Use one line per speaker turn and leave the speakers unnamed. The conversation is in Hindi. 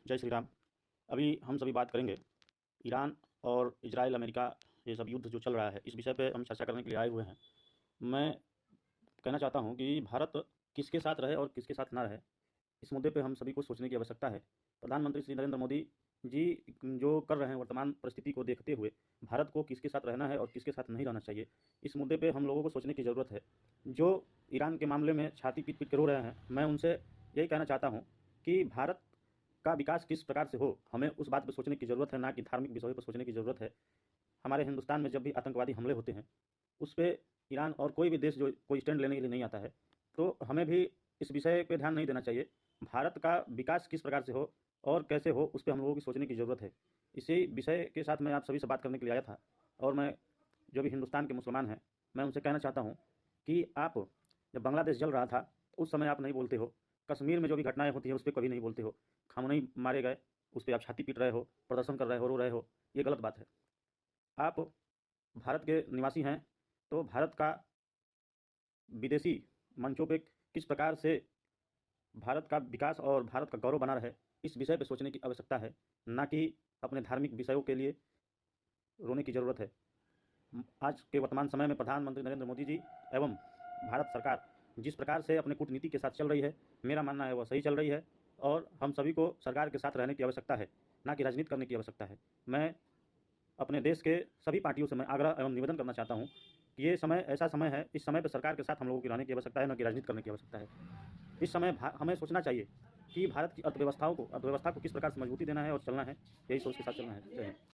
जय श्री राम। अभी हम सभी बात करेंगे ईरान और इजराइल अमेरिका ये सब युद्ध जो चल रहा है, इस विषय पे हम चर्चा करने के लिए आए हुए हैं। मैं कहना चाहता हूँ कि भारत किसके साथ रहे और किसके साथ ना रहे, इस मुद्दे पे हम सभी को सोचने की आवश्यकता है। प्रधानमंत्री श्री नरेंद्र मोदी जी जो कर रहे हैं वर्तमान परिस्थिति को देखते हुए, भारत को किसके साथ रहना है और किसके साथ नहीं रहना चाहिए, इस मुद्दे पे हम लोगों को सोचने की ज़रूरत है। जो ईरान के मामले में छाती पीट पीट के रो रहे हैं, मैं उनसे यही कहना चाहता हूँ कि भारत का विकास किस प्रकार से हो, हमें उस बात पर सोचने की ज़रूरत है, ना कि धार्मिक विषयों पर सोचने की ज़रूरत है। हमारे हिंदुस्तान में जब भी आतंकवादी हमले होते हैं, उस पे ईरान और कोई भी देश जो कोई स्टैंड लेने के लिए नहीं आता है, तो हमें भी इस विषय पे ध्यान नहीं देना चाहिए। भारत का विकास किस प्रकार से हो और कैसे हो, उस पे हम लोगों की सोचने की ज़रूरत है। इसी विषय के साथ मैं आप सभी से बात करने के लिए आया था। और मैं जो भी हिंदुस्तान के मुसलमान हैं, मैं उनसे कहना चाहता हूँ कि आप जब बांग्लादेश जल रहा था, तो उस समय आप नहीं बोलते हो। कश्मीर में जो भी घटनाएँ होती हैं, उस पे कभी नहीं बोलते हो। खamenei मारे गए, उस पे आप छाती पीट रहे हो, प्रदर्शन कर रहे हो, रो रहे हो, ये गलत बात है। आप भारत के निवासी हैं, तो भारत का विदेशी मंचों पे किस प्रकार से भारत का विकास और भारत का गौरव बना रहे, इस विषय पे सोचने की आवश्यकता है, ना कि अपने धार्मिक विषयों के लिए रोने की ज़रूरत है। आज के वर्तमान समय में प्रधानमंत्री नरेंद्र मोदी जी एवं भारत सरकार जिस प्रकार से अपने कूटनीति के साथ चल रही है, मेरा मानना है वह सही चल रही है। और हम सभी को सरकार के साथ रहने की आवश्यकता है, ना कि राजनीति करने की आवश्यकता है। मैं अपने देश के सभी पार्टियों से मैं आग्रह एवं निवेदन करना चाहता हूँ कि ये समय ऐसा समय है, इस समय पर सरकार के साथ हम लोगों की रहने की आवश्यकता है, न कि राजनीति करने की आवश्यकता है। इस समय हमें सोचना चाहिए कि भारत की अर्थव्यवस्था को किस प्रकार से मजबूती देना है और चलना है, यही सोच के साथ चलना है। जय हिंद।